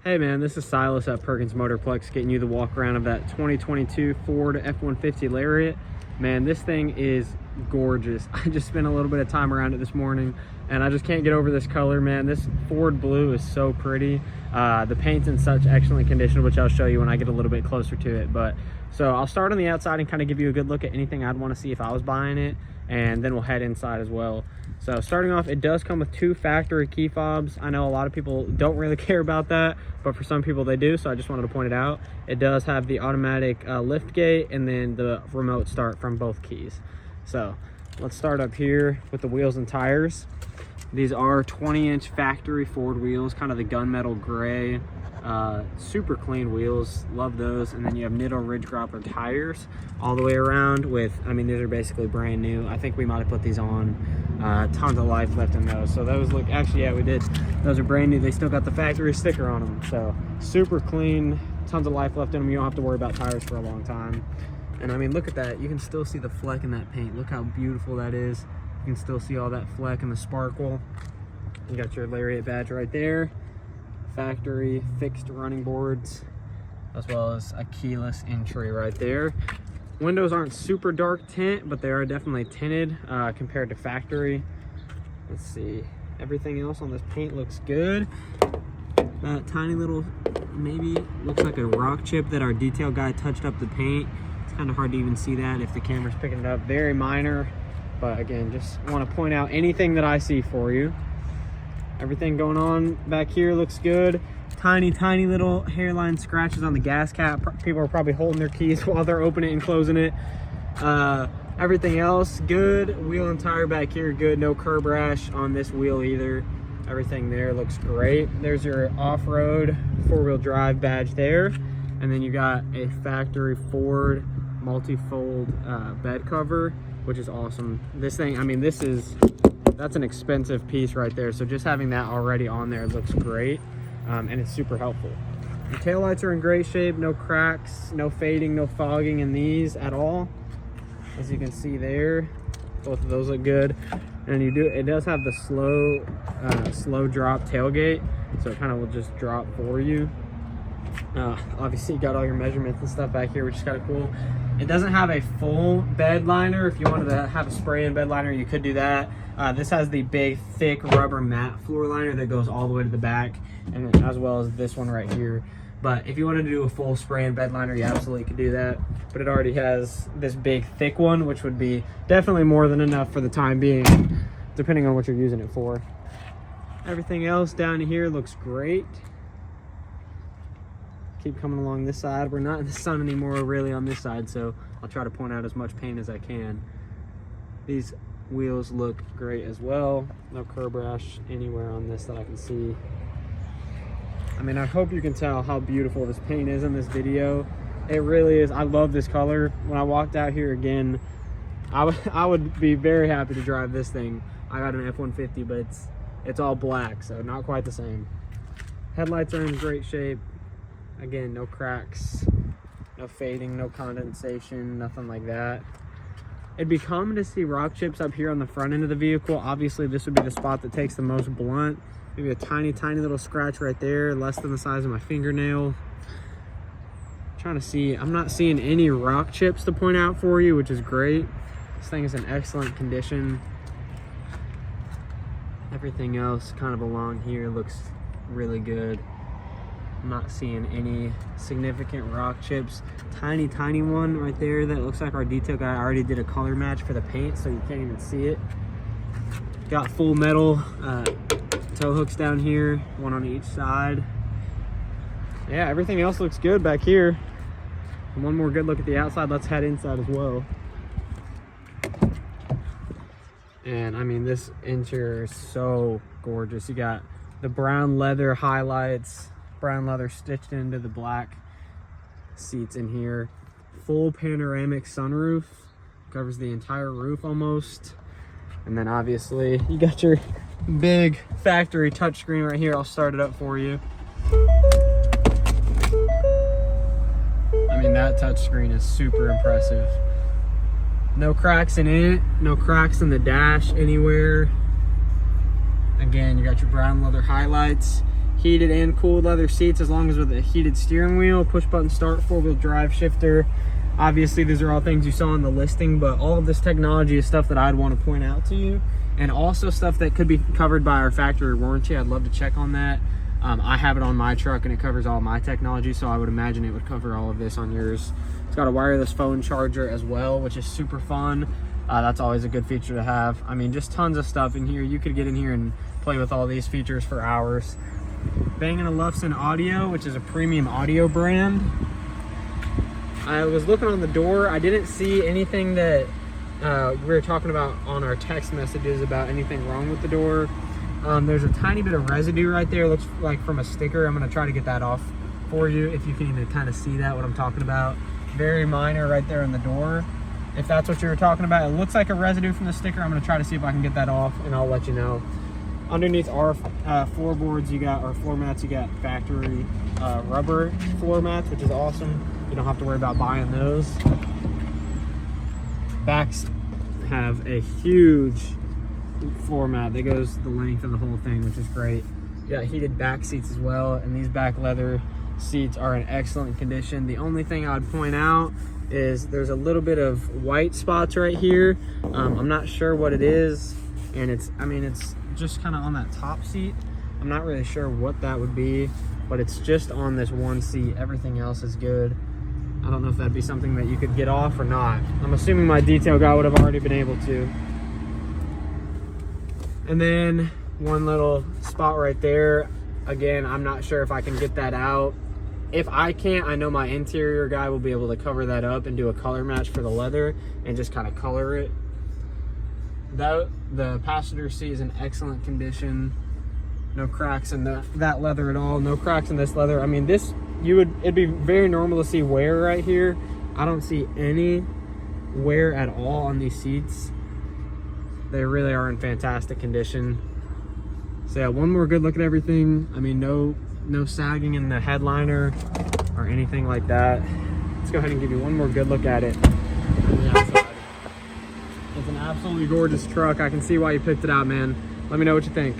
Hey man, this is Silas at Perkins Motorplex getting you the walk around of that 2022 Ford F-150 Lariat. Man, this thing is gorgeous. I just spent a little bit of time around it this morning and I just can't get over this color, man. This Ford blue is so pretty. The paint's in such excellent condition, which I'll show you when I get a little bit closer to it. But so I'll start on the outside and kind of give you a good look at anything I'd want to see if I was buying it, and then we'll head inside as well. So starting off, it does come with 2 factory key fobs. I know a lot of people don't really care about that, but for some people they do, so I just wanted to point it out. It does have the automatic lift gate and then the remote start from both keys. So let's start up here with the wheels and tires. These are 20-inch factory Ford wheels, kind of the gunmetal gray, super clean wheels, love those. And then you have Nitto Ridge Grappler tires all the way around with, I mean, these are basically brand new. I think we might have put these on, tons of life left in those. So those look, actually, yeah, we did. Those are brand new. They still got the factory sticker on them. So super clean, tons of life left in them. You don't have to worry about tires for a long time. And I mean, look at that. You can still see the fleck in that paint. Look how beautiful that is. You can still see all that fleck and the sparkle. You got your Lariat badge right there. Factory fixed running boards, as well as a keyless entry right there. Windows aren't super dark tint, but they are definitely tinted compared to factory. Let's see. Everything else on this paint looks good. That tiny little, maybe looks like a rock chip that our detail guy touched up the paint. It's kind of hard to even see that if the camera's picking it up. Very minor. But again, just want to point out anything that I see for you. Everything going on back here looks good. Tiny little hairline scratches on the gas cap. People are probably holding their keys while they're opening and closing it. Everything else good. Wheel and tire back here good. No curb rash on this wheel either. Everything there looks great. There's your off-road 4-wheel drive badge there. And then you got a factory Ford multi-fold bed cover, which is awesome. This thing, I mean, that's an expensive piece right there. So just having that already on there looks great, and it's super helpful. The taillights are in great shape, no cracks, no fading, no fogging in these at all. As you can see there, both of those look good. And it does have the slow drop tailgate, so it kind of will just drop for you. Obviously you got all your measurements and stuff back here, which is kind of cool. It doesn't have a full bed liner. If you wanted to have a spray-in bed liner, you could do that. This has the big, thick rubber matte floor liner that goes all the way to the back, and as well as this one right here. But if you wanted to do a full spray-in bed liner, you absolutely could do that. But it already has this big, thick one, which would be definitely more than enough for the time being, depending on what you're using it for. Everything else down here looks great. Keep coming along this side. We're not in the sun anymore really on this side, so I'll try to point out as much paint as I can. These wheels look great as well. No curb rash anywhere on this that I can see. I mean, I hope you can tell how beautiful this paint is in this video. It really is. I love this color. When I walked out here again, I would be very happy to drive this thing. I got an F-150, but it's all black, so not quite the same. Headlights are in great shape. Again, no cracks, no fading, no condensation, nothing like that. It'd be common to see rock chips up here on the front end of the vehicle. Obviously, this would be the spot that takes the most blunt. Maybe a tiny little scratch right there, less than the size of my fingernail. I'm trying to see, I'm not seeing any rock chips to point out for you, which is great. This thing is in excellent condition. Everything else kind of along here looks really good. I'm not seeing any significant rock chips. Tiny one right there that looks like our detail guy already did a color match for the paint, so you can't even see it. Got full metal tow hooks down here, one on each side. Yeah, everything else looks good back here. And one more good look at the outside. Let's head inside as well. And I mean, this interior is so gorgeous. You got the brown leather highlights, brown leather stitched into the black seats in here. Full panoramic sunroof, covers the entire roof almost. And then obviously you got your big factory touchscreen right here. I'll start it up for you. I mean, that touchscreen is super impressive. No cracks in it, no cracks in the dash anywhere. Again, you got your brown leather highlights. heated and cooled leather seats, as long as with a heated steering wheel, push button start, 4-wheel drive shifter. Obviously these are all things you saw in the listing, but all of this technology is stuff that I'd want to point out to you, and also stuff that could be covered by our factory warranty. I'd love to check on that. I have it on my truck and it covers all my technology, so I would imagine it would cover all of this on yours. It's got a wireless phone charger as well, which is super fun. That's always a good feature to have. I mean, just tons of stuff in here. You could get in here and play with all these features for hours. Bang & Olufsen Audio, which is a premium audio brand. I was looking on the door. I didn't see anything that we were talking about on our text messages about anything wrong with the door. There's a tiny bit of residue right there. It looks like from a sticker. I'm going to try to get that off for you if you can even kind of see that, what I'm talking about. Very minor right there in the door. If that's what you were talking about, it looks like a residue from the sticker. I'm going to try to see if I can get that off, and I'll let you know. Underneath our floorboards, you got our floor mats. You got factory rubber floor mats, which is awesome. You don't have to worry about buying those. Backs have a huge floor mat that goes the length of the whole thing, which is great. You got heated back seats as well, and these back leather seats are in excellent condition. The only thing I would point out is there's a little bit of white spots right here. I'm not sure what it is, and it's just kind of on that top seat. I'm not really sure what that would be, but it's just on this one seat. Everything else is good. I don't know if that'd be something that you could get off or not. I'm assuming my detail guy would have already been able to. And then one little spot right there. Again, I'm not sure if I can get that out. If I can't, I know my interior guy will be able to cover that up and do a color match for the leather and just kind of color it. The passenger seat is in excellent condition. No cracks in that leather at all. No cracks in this leather. I mean, it'd be very normal to see wear right here. I don't see any wear at all on these seats. They really are in fantastic condition. So yeah, one more good look at everything. I mean, no sagging in the headliner or anything like that. Let's go ahead and give you one more good look at it on the outside. It's an absolutely gorgeous truck. I can see why you picked it out, man. Let me know what you think.